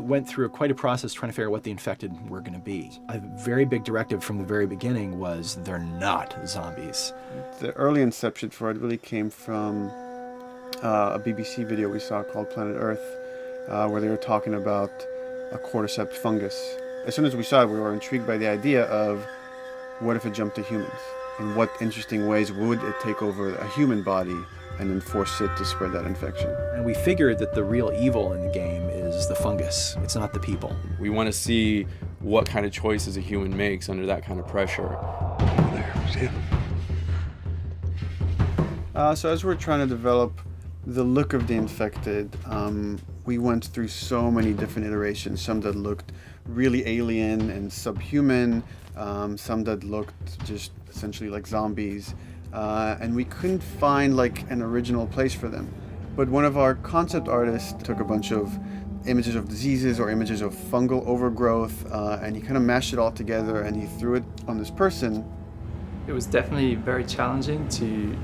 went through quite a process trying to figure out what the infected were going to be. A very big directive from the very beginning was they're not zombies. The early inception for it really came from a BBC video we saw called Planet Earth, where they were talking about a cordyceps fungus. As soon as we saw it, we were intrigued by the idea of what if it jumped to humans? In what interesting ways would it take over a human body and then force it to spread that infection? And we figured that the real evil in the game is the fungus. It's not the people. We want to see what kind of choices a human makes under that kind of pressure. There's him. So as we're trying to develop the look of the infected, we went through so many different iterations, some that looked really alien and subhuman, some that looked just essentially like zombies, and we couldn't find like an original place for them. But one of our concept artists took a bunch of images of diseases or images of fungal overgrowth, and he kind of mashed it all together and he threw it on this person. It was definitely very challenging to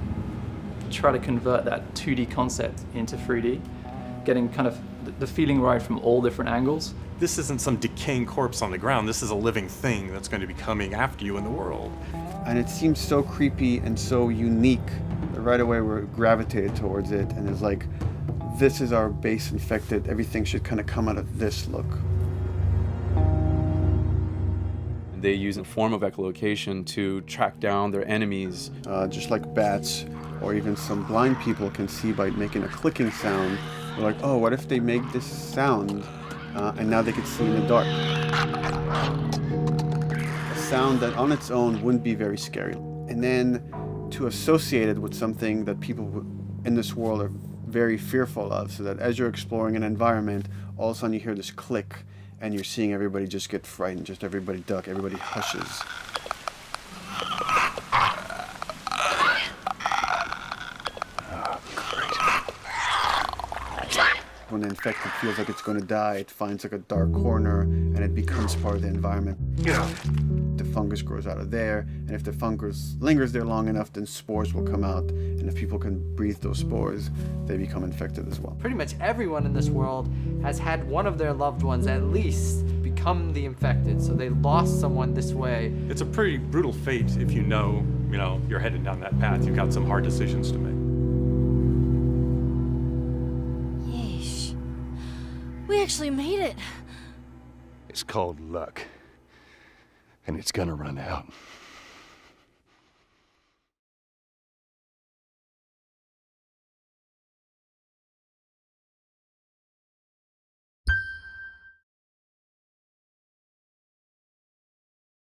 try to convert that 2D concept into 3D, getting kind of the feeling right from all different angles. This isn't some decaying corpse on the ground. This is a living thing that's going to be coming after you in the world. And it seemed so creepy and so unique that right away we gravitated towards it, and it's like, this is our base infected. Everything should kind of come out of this look. They use a form of echolocation to track down their enemies. Just like bats or even some blind people can see by making a clicking sound. They're like, oh, what if they make this sound and now they can see in the dark? A sound that on its own wouldn't be very scary. And then to associate it with something that people in this world are very fearful of, so that as you're exploring an environment, all of a sudden you hear this click and you're seeing everybody just get frightened, just everybody duck, everybody hushes. When the infected feels like it's going to die, it finds like a dark corner and it becomes part of the environment. The fungus grows out of there, and if the fungus lingers there long enough, then spores will come out, and if people can breathe those spores, they become infected as well. Pretty much everyone in this world has had one of their loved ones at least become the infected, so they lost someone this way. It's a pretty brutal fate if you know you're headed down that path. You've got some hard decisions to make. Yeesh. We actually made it. It's called luck. And it's gonna run out.